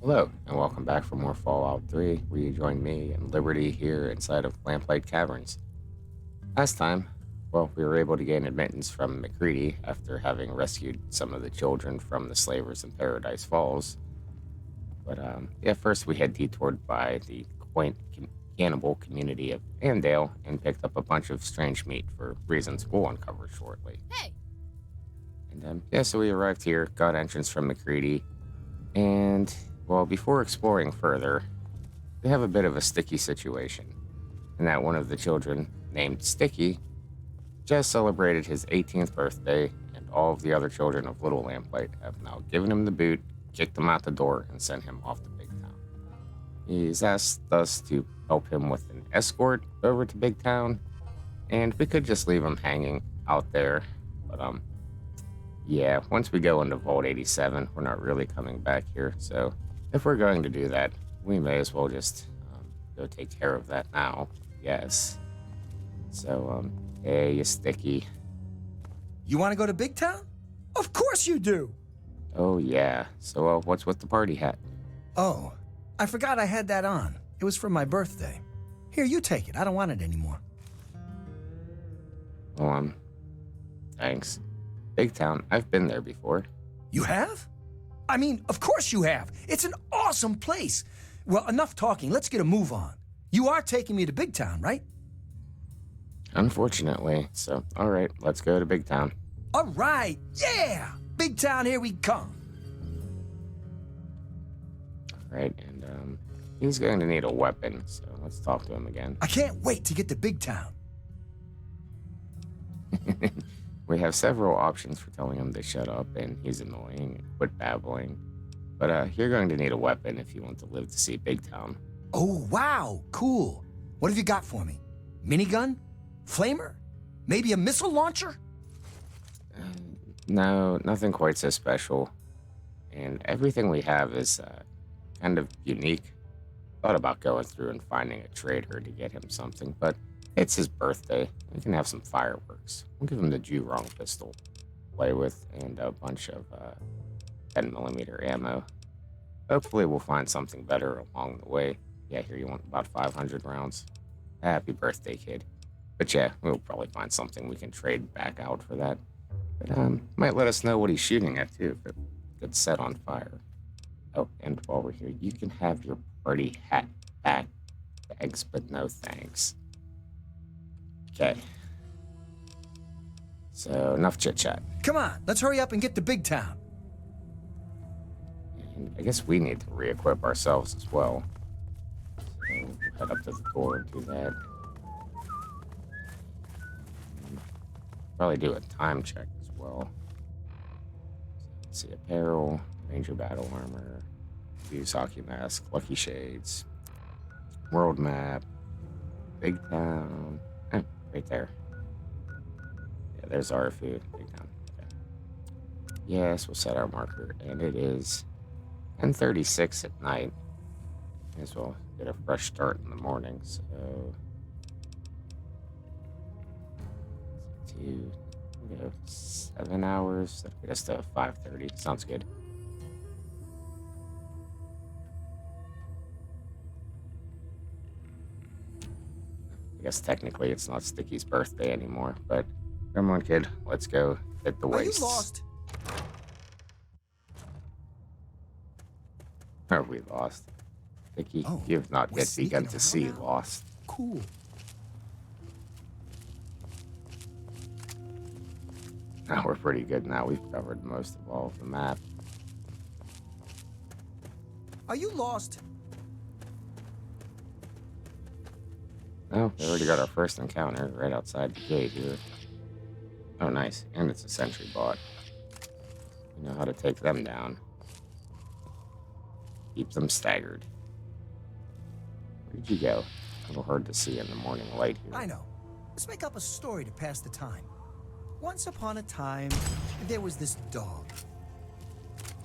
Hello, and welcome back for more Fallout 3, where you join me and Liberty here inside of Lamplight Caverns. Last time, well, we were able to gain admittance from McCready after having rescued some of the children from the slavers in Paradise Falls. But, first we had detoured by the quaint cannibal community of Andale and picked up a bunch of strange meat for reasons we'll uncover shortly. Hey! And, so we arrived here, got entrance from McCready, and, well, before exploring further, we have a bit of a sticky situation, in that one of the children, named Sticky, just celebrated his 18th birthday, and all of the other children of Little Lamplight have now given him the boot, kicked him out the door, and sent him off to Big Town. He's asked us to help him with an escort over to Big Town, and we could just leave him hanging out there, but, yeah, once we go into Vault 87, we're not really coming back here, so if we're going to do that, we may as well just go take care of that now, yes. So, hey, you Sticky. You want to go to Big Town? Of course you do! Oh, yeah. So, what's with the party hat? Oh, I forgot I had that on. It was for my birthday. Here, you take it. I don't want it anymore. Oh, thanks. Big Town, I've been there before. You have? I mean, of course you have. It's an awesome place. Well, enough talking. Let's get a move on. You are taking me to Big Town, right? Unfortunately. So, all right, let's go to Big Town. All right, yeah! Big Town, here we come. All right, and he's going to need a weapon, so let's talk to him again. I can't wait to get to Big Town. We have several options for telling him to shut up and he's annoying and quit babbling. But you're going to need a weapon if you want to live to see Big Town. Oh, wow, cool. What have you got for me? Minigun? Flamer? Maybe a missile launcher? No, nothing quite so special. And everything we have is kind of unique. Thought about going through and finding a trader to get him something, but it's his birthday. We can have some fireworks. We'll give him the Jew-Wrong pistol to play with and a bunch of 10mm ammo. Hopefully we'll find something better along the way. Yeah, here you want about 500 rounds. Happy birthday, kid. But yeah, we'll probably find something we can trade back out for that. But might let us know what he's shooting at too, if it gets set on fire. Oh, and while we're here, you can have your party hat back. Thanks, but no thanks. Okay. So, enough chit-chat. Come on, let's hurry up and get to Big Town. And I guess we need to re-equip ourselves as well. So, we'll head up to the door and do that. Probably do a time check as well. So, let's see, apparel, ranger battle armor, use hockey mask, lucky shades, world map, Big Town. Right there. Yeah, there's our food. Big Town. Okay. Yes, we'll set our marker, and it is 10:36 at night. May as well get a fresh start in the morning. So, 7 hours. That'll get us to 5:30. Sounds good. I guess technically it's not Sticky's birthday anymore, but come on, kid. Let's go hit the wastes. Are you lost? Are we lost? Sticky, Oh, you've not we're yet begun sneaking to see around. lost. Cool. Now we're pretty good now. We've covered most of all of the map. Are you lost? Oh, we already got our first encounter right outside the gate here. Oh, nice. And it's a sentry bot. You know how to take them down. Keep them staggered. Where'd you go? A little hard to see in the morning light here. I know. Let's make up a story to pass the time. Once upon a time, there was this dog.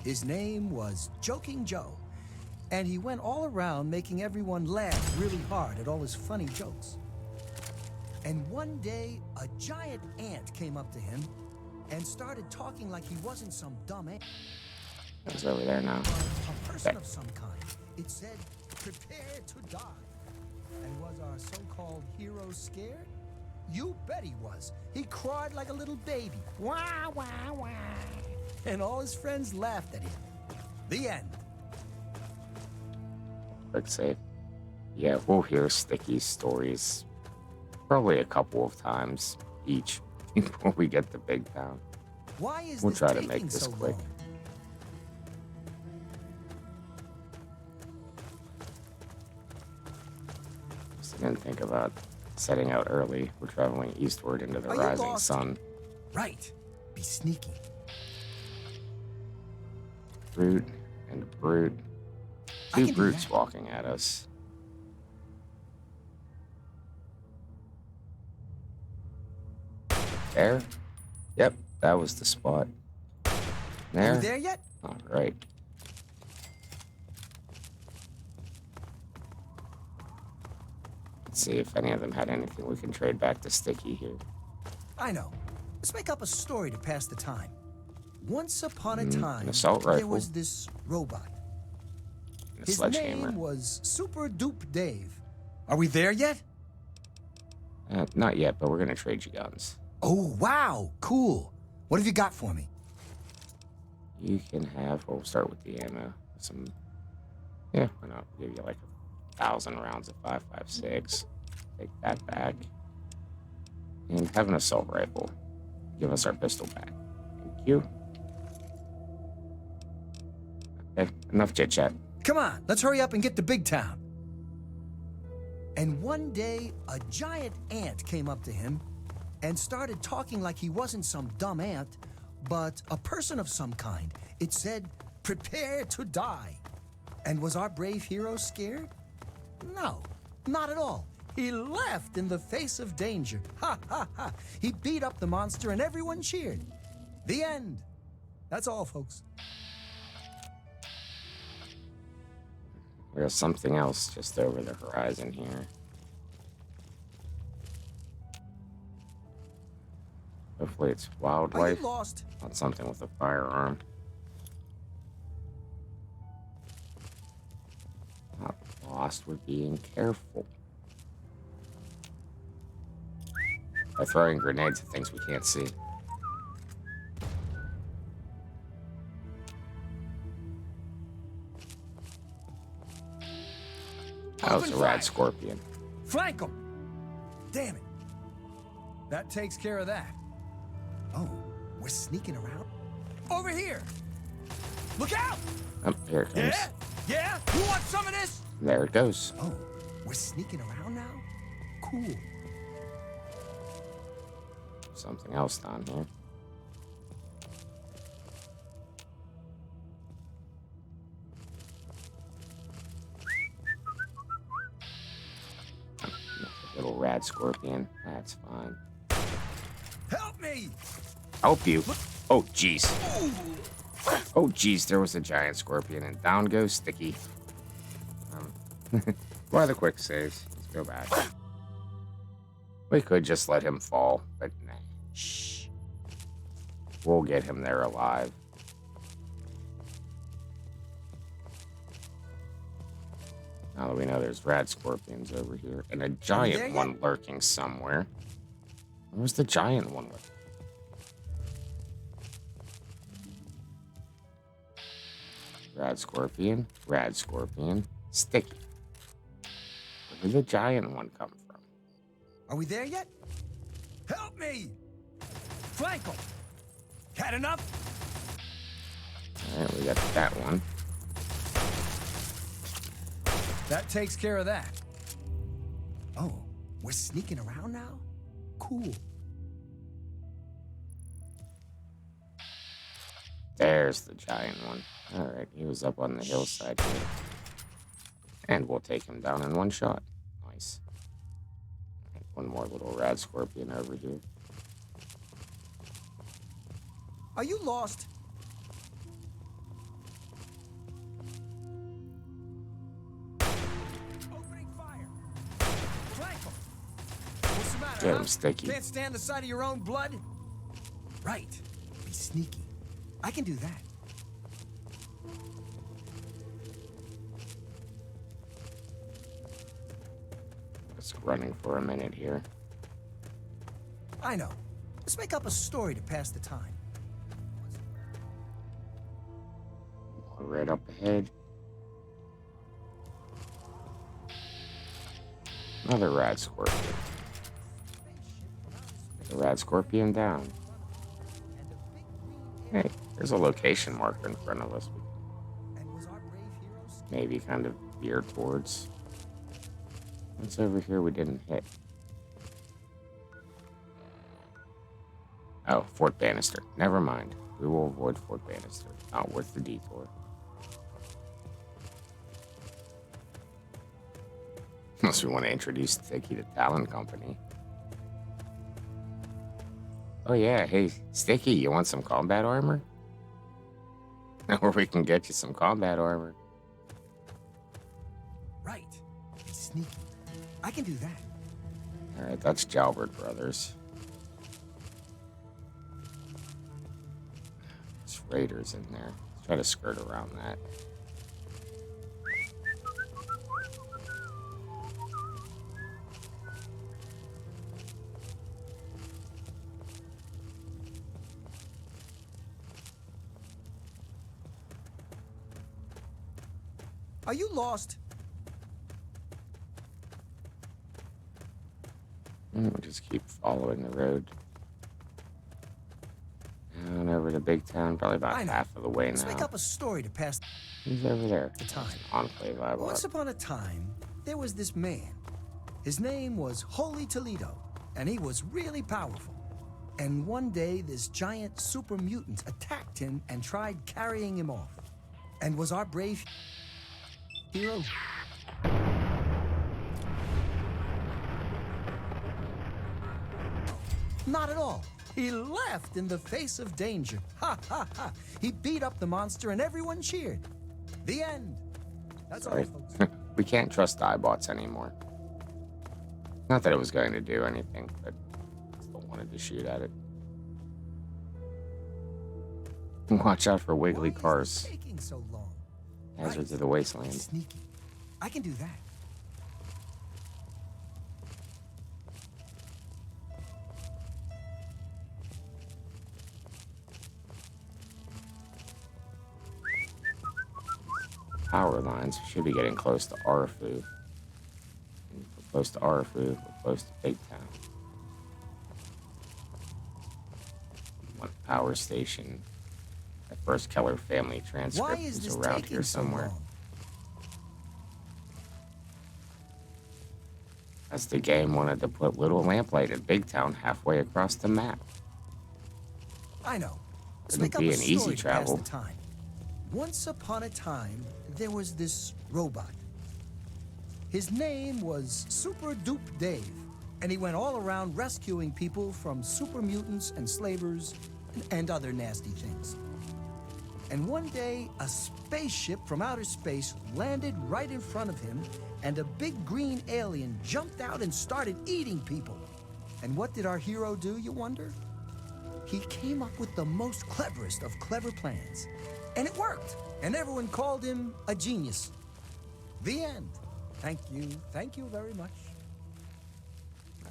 His name was Joking Joe, and he went all around making everyone laugh really hard at all his funny jokes. And one day, a giant ant came up to him and started talking like he wasn't some dumb ant. It's over there now. A person of some kind. It said, prepare to die. And was our so-called hero scared? You bet he was. He cried like a little baby. Wah, wah, wah. And all his friends laughed at him. The end. Quick save. Yeah, we'll hear Sticky's stories probably a couple of times each before we get to Big Town. Why is We'll this try to taking make this so quick. long? Just didn't think about setting out early. We're traveling eastward into the Are you rising lost? sun. Right. Be sneaky. Brute and brute. I can Two do brutes that. walking at us. There? Yep, that was the spot. Are There? we there yet? All right. Let's see if any of them had anything we can trade back to Sticky here. I know. Let's make up a story to pass the time. Once upon a an time, assault there rifle. was this robot. And a His sledgehammer. name was Super Dupe Dave. Are we there yet? Not yet, but we're gonna trade you guns. Oh, wow. Cool. What have you got for me? You can have. We'll start with the ammo. Some. Yeah, why not? Give you like 1,000 rounds of 5.56. Take that back. And have an assault rifle. Give us our pistol back. Thank you. Okay, enough chit chat. Come on, let's hurry up and get to Big Town. And one day, a giant ant came up to him and started talking like he wasn't some dumb ant, but a person of some kind. It said, prepare to die. And was our brave hero scared? No, not at all. He laughed in the face of danger. Ha, ha, ha. He beat up the monster and everyone cheered. The end. That's all, folks. There's something else just over the horizon here. Hopefully it's Are wildlife, you lost? not something with a firearm. Not lost, we're being careful. By throwing grenades at things we can't see. That was Open a fire. rad scorpion. Flank him! Damn it. That takes care of that. Oh, we're sneaking around? Over here! Look out! Oh, here it comes. Yeah? Yeah? You want some of this? There it goes. Oh, we're sneaking around now? Cool. Something else down here. Little rad scorpion. That's fine. Help me! Help you. Oh, jeez. Oh, jeez. There was a giant scorpion, and down goes Sticky. Why the quick saves? Let's go back. We could just let him fall, but nah. Shh. We'll get him there alive. Now that we know there's rad scorpions over here, and a giant one lurking somewhere. Where's the giant one with? Rad scorpion, Sticky. Where did the giant one come from? Are we there yet? Help me! Flank him! Had enough? Alright, we got that one. That takes care of that. Oh, we're sneaking around now? Cool. There's the giant one. Alright, he was up on the hillside here. And we'll take him down in one shot. Nice. Alright, one more little rad scorpion over here. Are you lost? Opening fire. Flank him. What's the matter, Get huh? him, Sticky. Can't stand the sight of your own blood? Right. Be sneaky. I can do that. Just running for a minute here. I know. Let's make up a story to pass the time. Right up ahead. Another rad scorpion. Get the rad scorpion down. Hey, there's a location marker in front of us. Maybe kind of veer towards. What's over here we didn't hit? Oh, Fort Bannister. Never mind. We will avoid Fort Bannister. Not worth the detour. Unless we want to introduce Sticky to Talon Company. Oh yeah, hey, Sticky, you want some combat armor? Or we can get you some combat armor. Right. Be sneaky. I can do that. Alright, that's Jalbert Brothers. There's raiders in there. Let's try to skirt around that. Are you lost? We'll just keep following the road. Down over to Big Town, probably about half of the way Let's now. make up a story to pass He's over there. the time. Enclave I Once upon a time, there was this man. His name was Holy Toledo, and he was really powerful. And one day, this giant super mutant attacked him and tried carrying him off. And was our brave hero? Not at all. He laughed in the face of danger. Ha ha ha. He beat up the monster and everyone cheered. The end. That's all, folks. We can't trust Diebots anymore. Not that it was going to do anything, but I still wanted to shoot at it. Watch out for wiggly Why is cars. this taking so long? Hazards Right. of the wasteland. Sneaky. I can do that. Power lines. We should be getting close to Arfu. And we're close to Arfu. We're close to Big Town. One power station. That first Keller family Why transcript is is this around taking here so somewhere. long? As the game wanted to put Little Lamplight in Big Town halfway across the map. I know. Let's Couldn't make up be a an easy story to pass travel. the time. Once upon a time, there was this robot. His name was Super Dupe Dave, and he went all around rescuing people from super mutants and slavers and other nasty things. And one day, a spaceship from outer space landed right in front of him, and a big green alien jumped out and started eating people. And what did our hero do, you wonder? He came up with the most cleverest of clever plans. And it worked, and everyone called him a genius. The end. Thank you very much.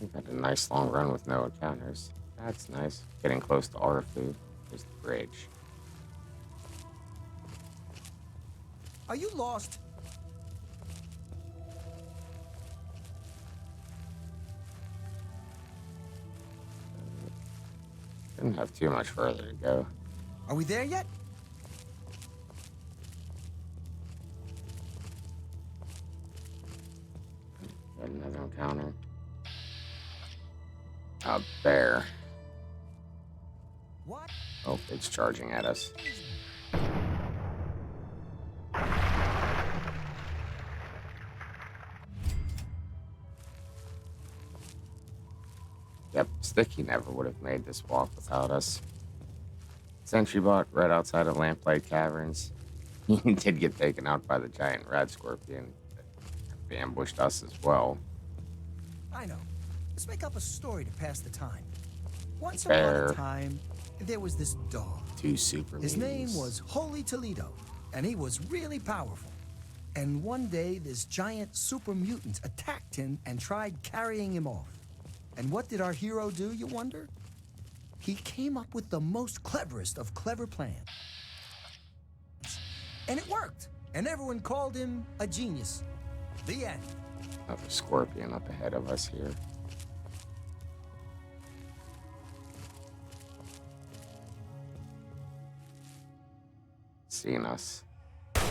I've had a nice long run with no encounters. That's nice. Getting close to Arfu. There's the bridge. Are you lost? Didn't have too much further to go. Are we there yet? Got another encounter. A bear. What? Oh, it's charging at us. Yep, Sticky never would have made this walk without us. Sentry bot right outside of Lamplight Caverns. He did get taken out by the giant rad scorpion. They ambushed us as well. I know. Let's make up a story to pass the time. Once Bear. upon a time, there was this dog. Two super His name mutants. was Holy Toledo, and he was really powerful. And one day, this giant super mutant attacked him and tried carrying him off. And what did our hero do, you wonder? He came up with the most cleverest of clever plans. And it worked. And everyone called him a genius. The end. Another scorpion up ahead of us here. Seeing us. You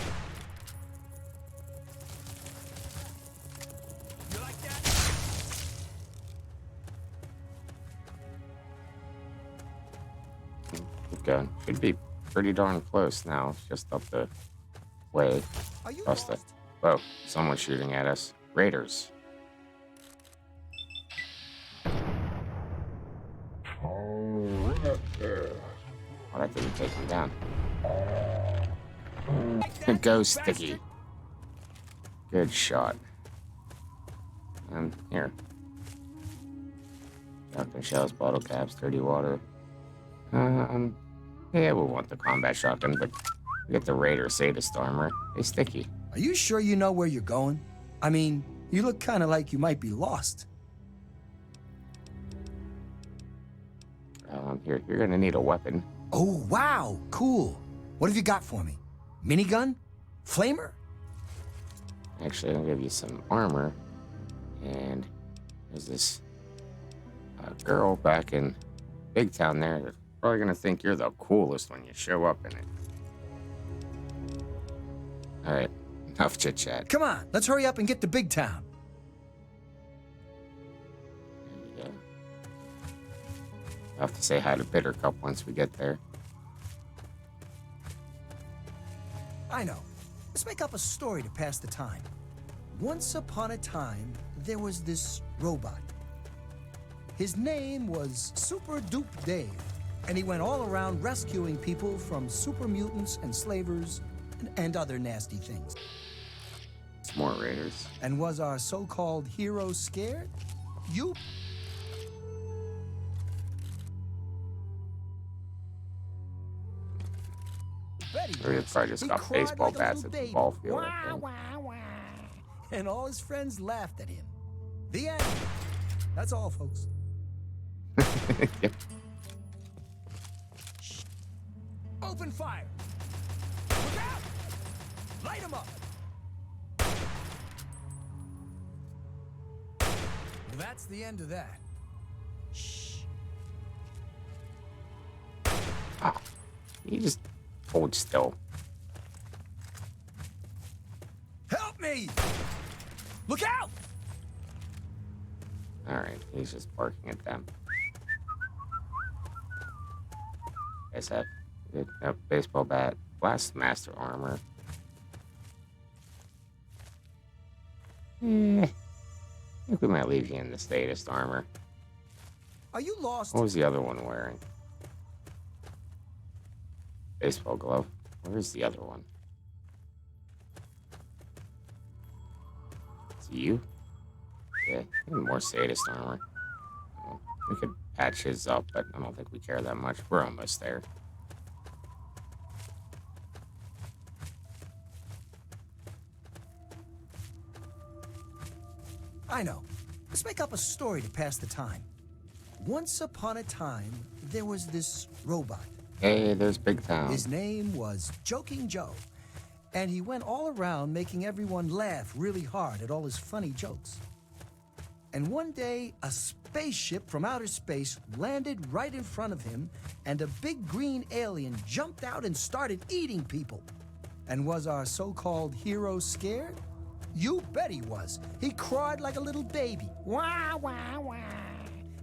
like that? Keep going. Should be pretty darn close now. It's just up the way. Are you Trust it. lost? Whoa, someone's shooting at us. Raiders. Oh, that didn't take him down. Go, Sticky. Good shot. Here. Shotgun shells, bottle caps, dirty water. Yeah, we'll want the combat shotgun, but we get the Raider sadist armor. Hey, Sticky. Are you sure you know where you're going? I mean, you look kind of like you might be lost. Here, you're gonna need a weapon. Oh, wow, cool. What have you got for me? Minigun? Flamer? Actually, I'll give you some armor. And there's this girl back in Big Town there that's probably gonna think you're the coolest when you show up in it. Alright, enough chit chat. Come on, let's hurry up and get to Big Town. There we go. I'll have to say hi to Bittercup once we get there. I know. Let's make up a story to pass the time. Once upon a time, there was this robot. His name was Super Dupe Dave, and he went all around rescuing people from super mutants and slavers and other nasty things. It's more Raiders. And was our so-called hero scared? You... Or he probably just got baseball bats at the ball field, I think. And all his friends laughed at him. The end. That's all, folks. Yep. Open fire. Look out! Light him up. Well, that's the end of that. Shh. Ah, you just hold still. Help me! Look out! Alright, he's just barking at them. Guys have good baseball bat, blast master armor. I think we might leave you in the statist armor. Are you lost? What was the other one wearing? Baseball glove. Where's the other one? Is it you? Yeah, even more sadist armor. Well, we could patch his up, but I don't think we care that much. We're almost there. I know. Let's make up a story to pass the time. Once upon a time, there was this robot. Hey, there's Big Town. His name was Joking Joe, and he went all around making everyone laugh really hard at all his funny jokes. And one day, a spaceship from outer space landed right in front of him, and a big green alien jumped out and started eating people. And was our so-called hero scared? You bet he was. He cried like a little baby. Wah, wah, wah.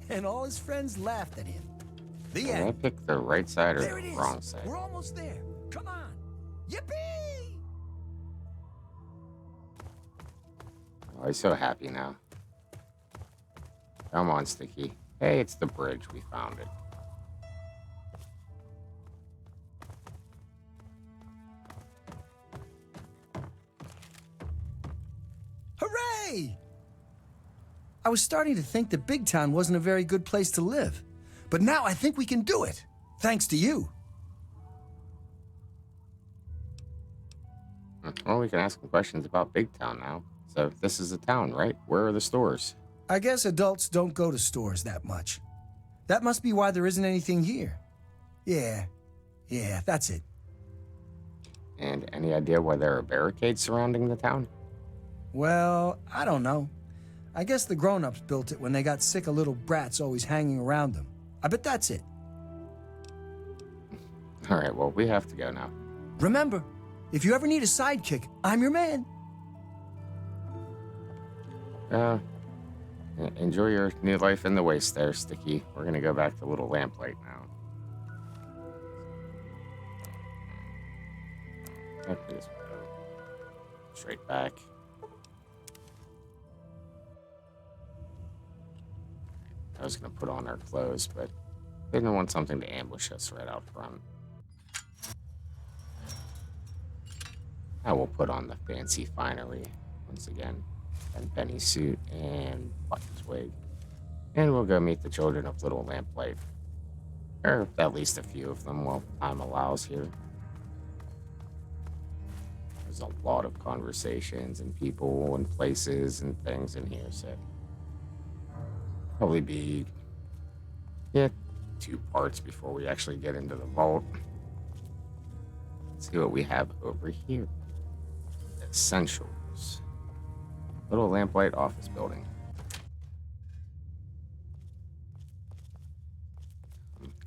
And all his friends laughed at him. The Did I end. pick the right side or There it the is. wrong side? We're almost there. Come on. Yippee! Oh, he's so happy now. Come on, Sticky. Hey, it's the bridge. We found it. Hooray! I was starting to think that Big Town wasn't a very good place to live. But now I think we can do it. Thanks to you. Well, we can ask some questions about Big Town now. So this is a town, right? Where are the stores? I guess adults don't go to stores that much. That must be why there isn't anything here. Yeah, that's it. And any idea why there are barricades surrounding the town? Well, I don't know. I guess the grown-ups built it when they got sick of little brats always hanging around them. I bet that's it. All right, well, we have to go now. Remember, if you ever need a sidekick, I'm your man. Enjoy your new life in the waste there, Sticky. We're gonna go back to Little Lamplight now. Okay, just go straight back. I was gonna put on our clothes, but didn't want something to ambush us right out front. I will put on the fancy finery once again, and Penny's suit and Buttons wig, and we'll go meet the children of Little Lamplight, or at least a few of them while time allows here. There's a lot of conversations and people and places and things in here, so probably be 2 parts before we actually get into the vault. Let's see what we have over here. Essentials. Little Lamplight office building.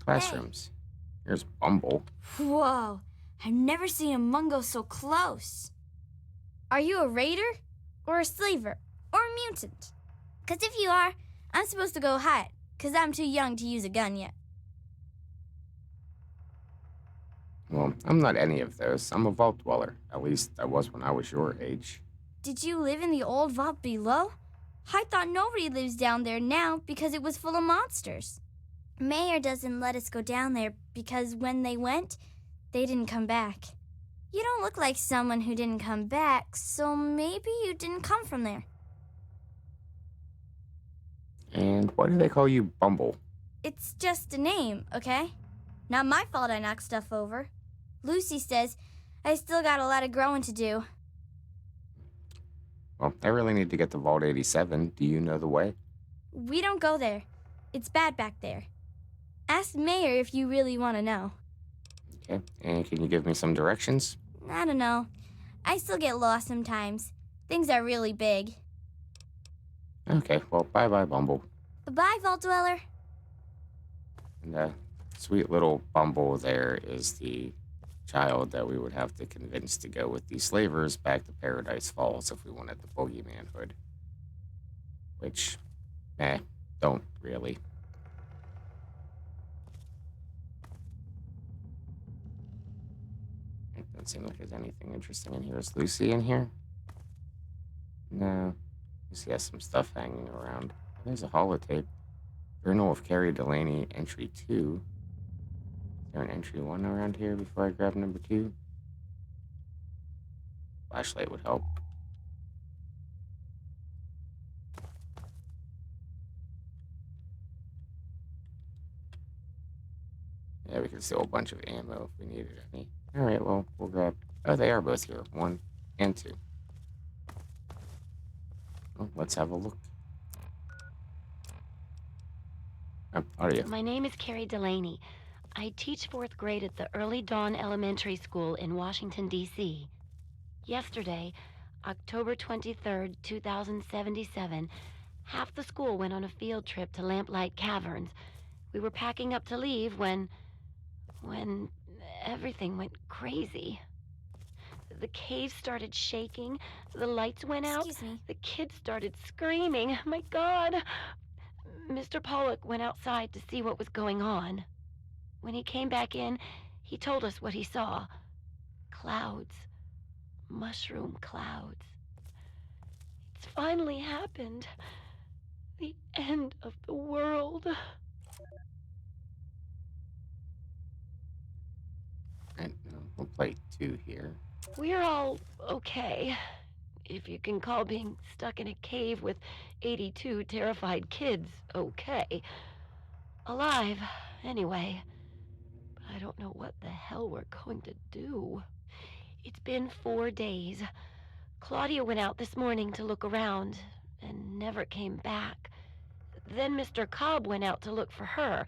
Classrooms. Here's Bumble. Whoa, I've never seen a mungo so close. Are you a raider? Or a slaver? Or a mutant? 'Cause if you are, I'm supposed to go hide, 'cause I'm too young to use a gun yet. Well, I'm not any of those. I'm a vault dweller. At least I was when I was your age. Did you live in the old vault below? I thought nobody lives down there now because it was full of monsters. Mayor doesn't let us go down there because when they went, they didn't come back. You don't look like someone who didn't come back, so maybe you didn't come from there. And why do they call you Bumble? It's just a name, okay? Not my fault I knocked stuff over. Lucy says I still got a lot of growing to do. Well, I really need to get to Vault 87. Do you know the way? We don't go there. It's bad back there. Ask Mayor if you really want to know. Okay, and can you give me some directions? I don't know. I still get lost sometimes. Things are really big. Okay, well, bye-bye, Bumble. Bye-bye, Vault Dweller. And sweet little Bumble there is the child that we would have to convince to go with the slavers back to Paradise Falls if we wanted the boogeyman hood. Which, don't really. It doesn't seem like there's anything interesting in here. Is Lucy in here? No. Lucy has some stuff hanging around. There's a holotape. Journal of Carrie Delaney, entry 2. Is there an entry 1 around here before I grab number 2? Flashlight would help. Yeah, we can steal a bunch of ammo if we needed any. Alright, well, we'll grab... Oh, they are both here. 1 and 2. Well, let's have a look. How are you? My name is Carrie Delaney. I teach 4th grade at the Early Dawn Elementary School in Washington, D.C. Yesterday, October 23rd, 2077, half the school went on a field trip to Lamplight Caverns. We were packing up to leave when everything went crazy. The cave started shaking, the lights went out, Excuse me. the kids started screaming. My God! Mr. Pollock went outside to see what was going on. When he came back in, he told us what he saw. Clouds. Mushroom clouds. It's finally happened. The end of the world. Right, we'll play 2 here. We're all okay. If you can call being stuck in a cave with 82 terrified kids okay. Alive, anyway. But I don't know what the hell we're going to do. It's been 4 days. Claudia went out this morning to look around and never came back. Then Mr. Cobb went out to look for her,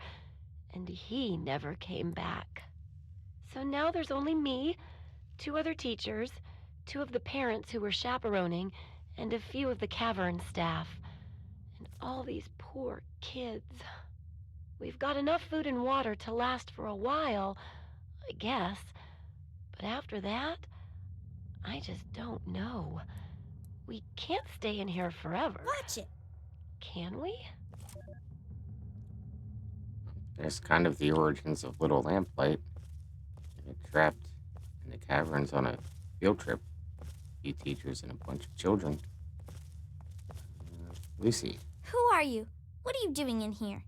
and he never came back. So now there's only me, 2 other teachers, 2 of the parents who were chaperoning, and a few of the cavern staff. And all these poor kids. We've got enough food and water to last for a while, I guess. But after that, I just don't know. We can't stay in here forever. Watch it. Can we? There's kind of the origins of Little Lamplight. They get trapped in the caverns on a field trip. A few teachers and a bunch of children. Lucy. Who are you? What are you doing in here?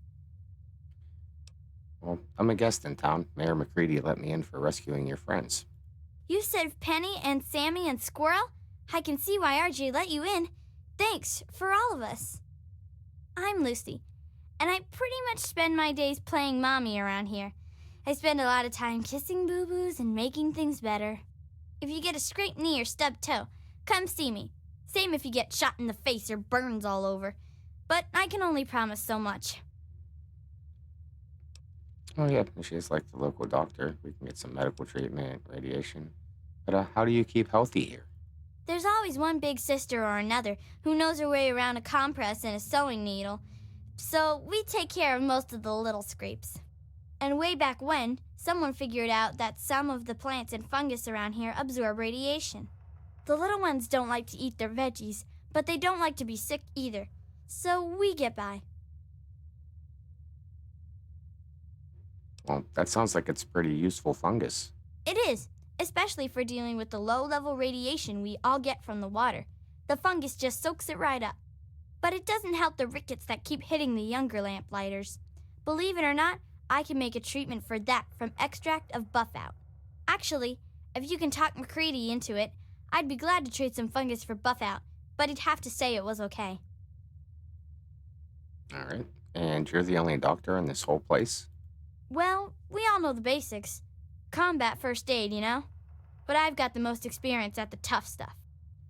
Well, I'm a guest in town. Mayor McCready let me in for rescuing your friends. You said Penny and Sammy and Squirrel? I can see why RJ let you in. Thanks for all of us. I'm Lucy, and I pretty much spend my days playing mommy around here. I spend a lot of time kissing boo-boos and making things better. If you get a scraped knee or stubbed toe, come see me. Same if you get shot in the face or burns all over. But I can only promise so much. Oh, yeah, she's like the local doctor. We can get some medical treatment, radiation. But how do you keep healthy here? There's always one big sister or another who knows her way around a compress and a sewing needle. So we take care of most of the little scrapes. And way back when, someone figured out that some of the plants and fungus around here absorb radiation. The little ones don't like to eat their veggies, but they don't like to be sick either. So we get by. Well, that sounds like it's pretty useful fungus. It is, especially for dealing with the low-level radiation we all get from the water. The fungus just soaks it right up. But it doesn't help the rickets that keep hitting the younger lamplighters. Believe it or not, I can make a treatment for that from extract of buffout. Actually, if you can talk McCready into it, I'd be glad to trade some fungus for buffout, but he'd have to say it was okay. All right. And you're the only doctor in this whole place? Well, we all know the basics. Combat first aid, you know? But I've got the most experience at the tough stuff.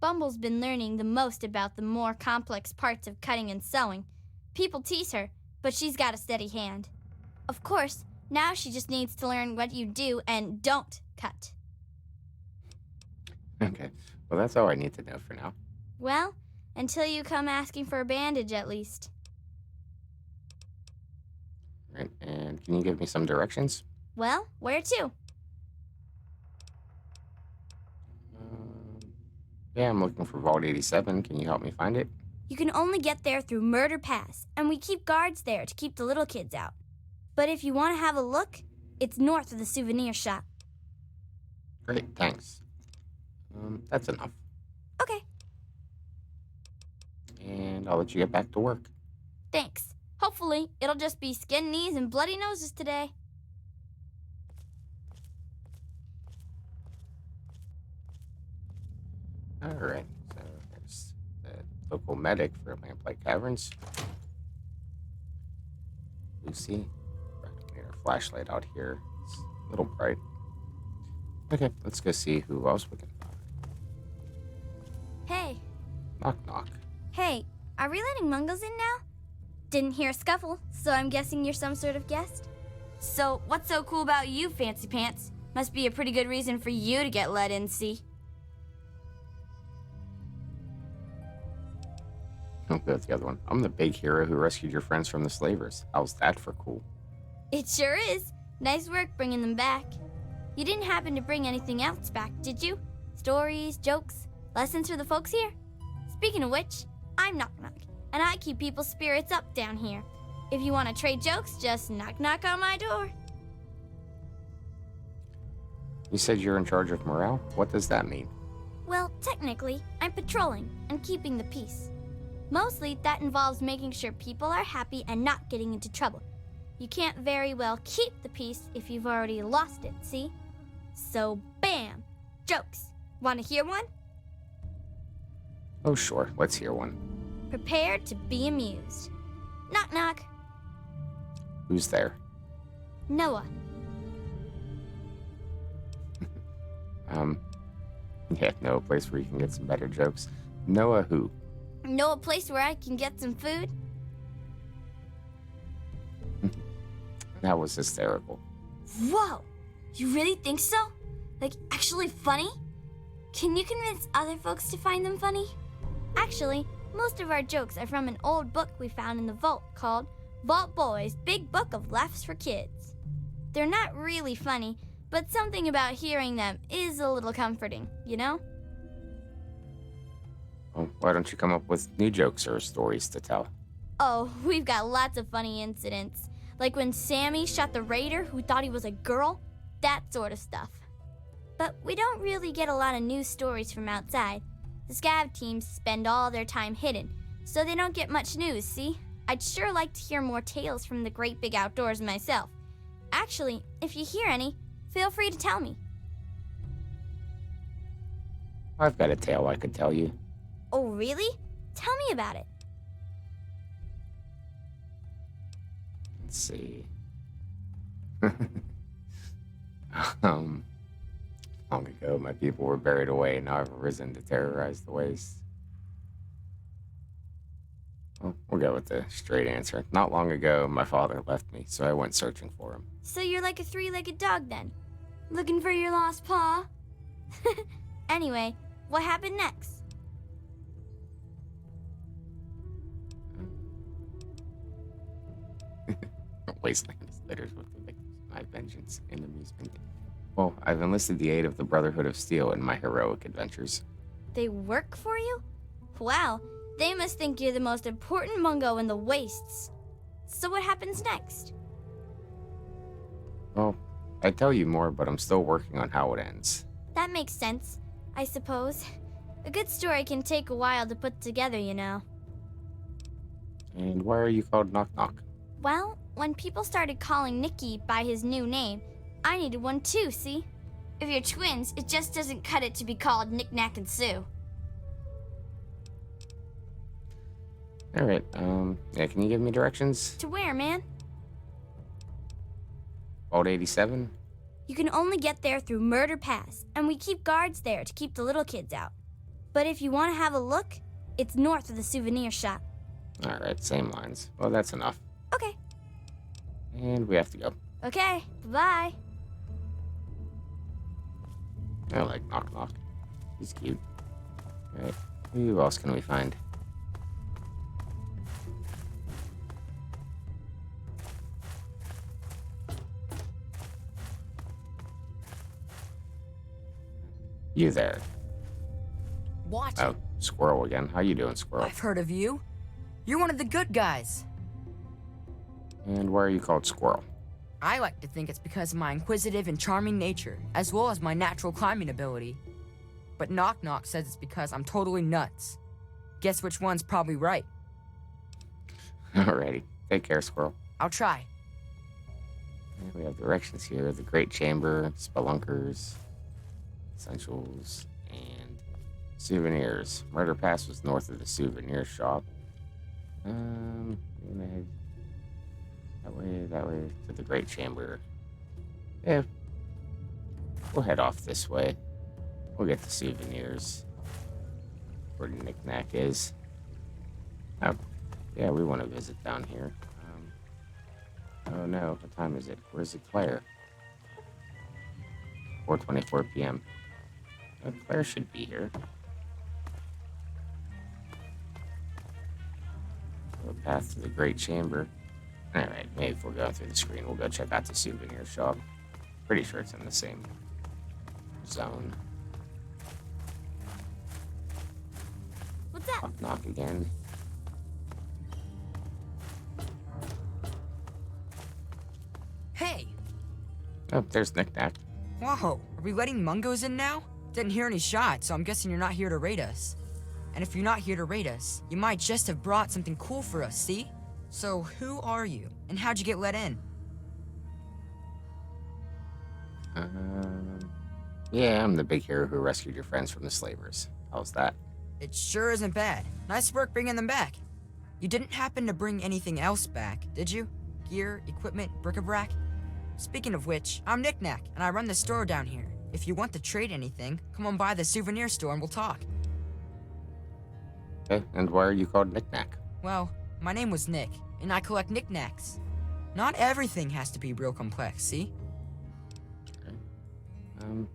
Bumble's been learning the most about the more complex parts of cutting and sewing. People tease her, but she's got a steady hand. Of course, now she just needs to learn what you do and don't cut. Okay. Well, that's all I need to know for now. Well, until you come asking for a bandage at least. Right. And can you give me some directions? Well, where to? Yeah, I'm looking for Vault 87. Can you help me find it? You can only get there through Murder Pass, and we keep guards there to keep the little kids out. But if you want to have a look, it's north of the souvenir shop. Great, thanks. That's enough. Okay, And I'll let you get back to work. thanks. Hopefully, it'll just be skinned knees and bloody noses today. All right, so there's the local medic for Lamplight Caverns. Lucy. Get our flashlight out here. It's a little bright. Okay, let's go see who else we can find. Hey, Knock, knock. hey, are we letting Mungles in now? Didn't hear a scuffle, so I'm guessing you're some sort of guest? So, what's so cool about you, Fancy Pants? Must be a pretty good reason for you to get let in, see? I'll go with the other one. I'm the big hero who rescued your friends from the slavers. How's that for cool? It sure is. Nice work bringing them back. You didn't happen to bring anything else back, did you? Stories, jokes, lessons for the folks here? Speaking of which, I'm Knock Knock, and I keep people's spirits up down here. If you want to trade jokes, just knock knock on my door. You said you're in charge of morale? What does that mean? Well, technically, I'm patrolling and keeping the peace. Mostly, that involves making sure people are happy and not getting into trouble. You can't very well keep the peace if you've already lost it, see? So, bam! Jokes. Want to hear one? Oh, sure. Let's hear one. Prepare to be amused. Knock knock. Who's there? Noah. Yeah, know a place where you can get some better jokes. Noah who? Know a place where I can get some food? That was hysterical. Whoa! You really think so? Like, actually funny? Can you convince other folks to find them funny? Actually, most of our jokes are from an old book we found in the vault called Vault Boy's Big Book of Laughs for Kids. They're not really funny, but something about hearing them is a little comforting, you know? Well, why don't you come up with new jokes or stories to tell? Oh, we've got lots of funny incidents. Like when Sammy shot the raider who thought he was a girl, that sort of stuff. But we don't really get a lot of news stories from outside. The scav teams spend all their time hidden, so they don't get much news, see? I'd sure like to hear more tales from the great big outdoors myself. Actually, if you hear any, feel free to tell me. I've got a tale I could tell you. Oh, really? Tell me about it. Let's see. Long ago, my people were buried away, and now I've arisen to terrorize the wastes. Well, we'll go with the straight answer. Not long ago, my father left me, so I went searching for him. So you're like a three-legged dog then? Looking for your lost paw? Anyway, what happened next? Wasteland is littered with the victims of my vengeance and amusement. Well, I've enlisted the aid of the Brotherhood of Steel in my heroic adventures. They work for you? Wow, they must think you're the most important Mungo in the wastes. So what happens next? Well, I'd tell you more, but I'm still working on how it ends. That makes sense, I suppose. A good story can take a while to put together, you know. And why are you called Knock Knock? Well, when people started calling Nicky by his new name, I needed one too, see? If you're twins, it just doesn't cut it to be called Knick Knack and Sue. Alright, yeah, can you give me directions? To where, man? Vault 87? You can only get there through Murder Pass, and we keep guards there to keep the little kids out. But if you want to have a look, it's north of the souvenir shop. Alright, same lines. Well, that's enough. Okay. And we have to go. Okay, bye-bye. I like Knock Knock. He's cute. Alright, who else can we find? You there. What? Oh, Squirrel again. How you doing, Squirrel? I've heard of you. You're one of the good guys. And why are you called Squirrel? I like to think it's because of my inquisitive and charming nature, as well as my natural climbing ability. But Knock Knock says it's because I'm totally nuts. Guess which one's probably right. Alrighty. Take care, Squirrel. I'll try. And we have directions here. The Great Chamber, Spelunkers, Essentials, and Souvenirs. Murder Pass was north of the souvenir shop. We're gonna head that way to the Great Chamber. Yeah, we'll head off this way. We'll get the souvenirs. Where the knick-knack is. Oh, yeah, we want to visit down here. Oh no, what time is it? Where's the Claire? 4:24 p.m. Claire should be here. Go path to the Great Chamber. Alright, maybe if we're going through the screen, we'll go check out the souvenir shop. Pretty sure it's in the same zone. What's that? Knock, knock again. Hey! Oh, there's Knick-Knack. Whoa, are we letting Mungos in now? Didn't hear any shots, so I'm guessing you're not here to raid us. And if you're not here to raid us, you might just have brought something cool for us, see? So who are you, and how'd you get let in? Yeah, I'm the big hero who rescued your friends from the slavers. How's that? It sure isn't bad. Nice work bringing them back. You didn't happen to bring anything else back, did you? Gear, equipment, bric-a-brac? Speaking of which, I'm Knick-Knack, and I run the store down here. If you want to trade anything, come on by the souvenir store and we'll talk. Okay, and why are you called Knick-Knack? Well, my name was Nick, and I collect knickknacks. Not everything has to be real complex, see? Okay. Can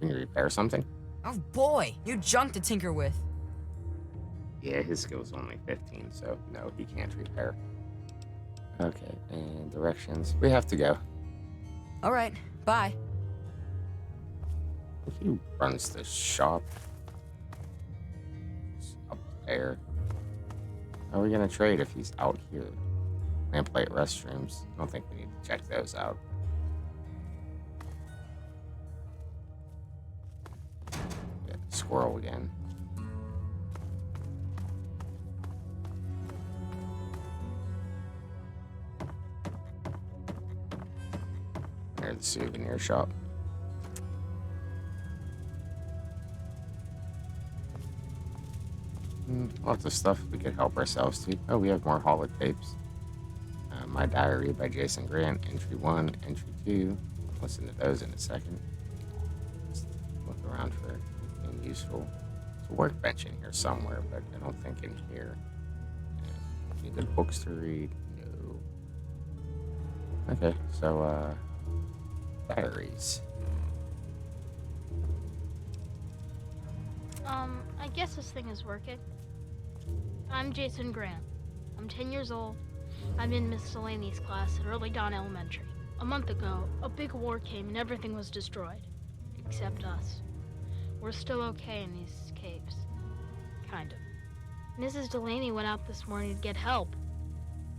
you repair something? Oh boy, new junk to tinker with. Yeah, his skill's only 15, so no, he can't repair. Okay, and directions. We have to go. Alright, bye. He runs the shop. It's up there. How are we gonna trade if he's out here? Lamplight restrooms. I don't think we need to check those out. Yeah, squirrel again. Near the souvenir shop. Lots of stuff we could help ourselves to. Oh, we have more holotapes. My Diary by Jason Grant, Entry 1, Entry 2. Listen to those in a second. Just look around for anything useful. There's a workbench in here somewhere, but I don't think in here. Any good books to read? No. Okay, so, diaries. I guess this thing is working. I'm Jason Grant. I'm 10 years old. I'm in Miss Delaney's class at Early Dawn Elementary. A month ago, a big war came and everything was destroyed. Except us. We're still okay in these caves. Kind of. Mrs. Delaney went out this morning to get help,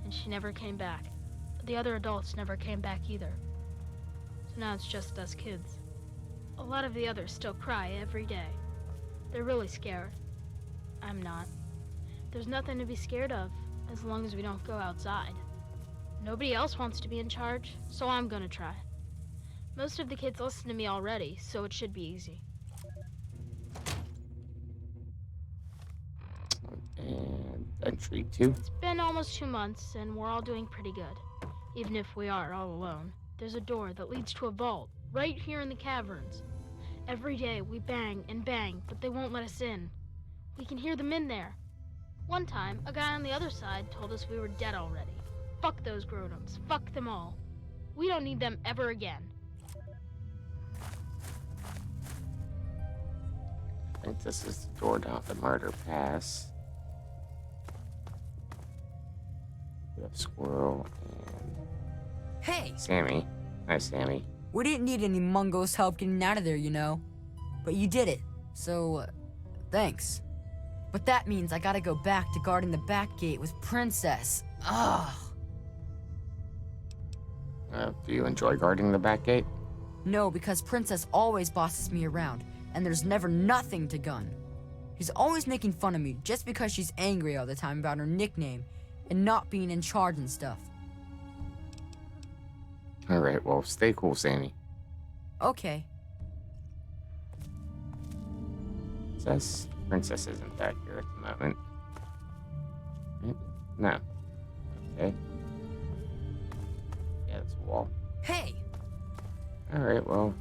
and she never came back. The other adults never came back either. So now it's just us kids. A lot of the others still cry every day. They're really scared. I'm not. There's nothing to be scared of, as long as we don't go outside. Nobody else wants to be in charge, so I'm gonna try. Most of the kids listen to me already, so it should be easy. And Entry 2. It's been almost 2 months, and we're all doing pretty good. Even if we are all alone. There's a door that leads to a vault, right here in the caverns. Every day we bang and bang, but they won't let us in. We can hear them in there. One time, a guy on the other side told us we were dead already. Fuck those grown-ups. Fuck them all. We don't need them ever again. I think this is the door down the murder pass. We have Squirrel and Hey, Sammy. Hi, Sammy. we didn't need any Mungo's help getting out of there, you know. But you did it, so thanks. But that means I gotta go back to guarding the back gate with Princess. Ugh. Do you enjoy guarding the back gate? No, because Princess always bosses me around, and there's never nothing to gun. She's always making fun of me just because she's angry all the time about her nickname and not being in charge and stuff. Alright, well, stay cool, Sammy. Okay. Says Princess isn't back here at the moment. Right? No. Okay. Yeah, that's a wall. Hey! Alright, well,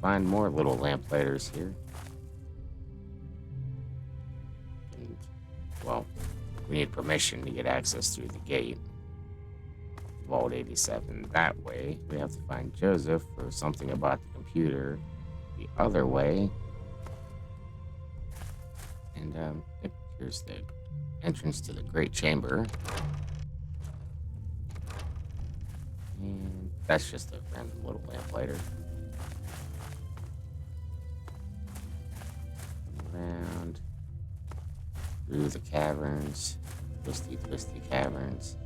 find more little lamplighters here. And, well, we need permission to get access through the gate. Vault 87 that way. We have to find Joseph for something about the computer the other way. And, yep, here's the entrance to the Great Chamber. And that's just a random little lamplighter. Around through the caverns, twisty caverns,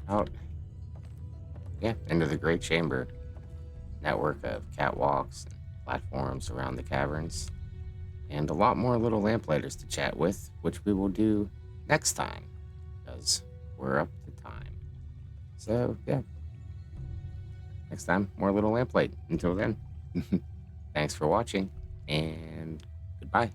out, yeah, into the Great Chamber. Network of catwalks and platforms around the caverns, and a lot more little lamplighters to chat with, which we will do next time, because we're up to time. So, yeah. Next time, more Little Lamplight. Until then, thanks for watching, and goodbye.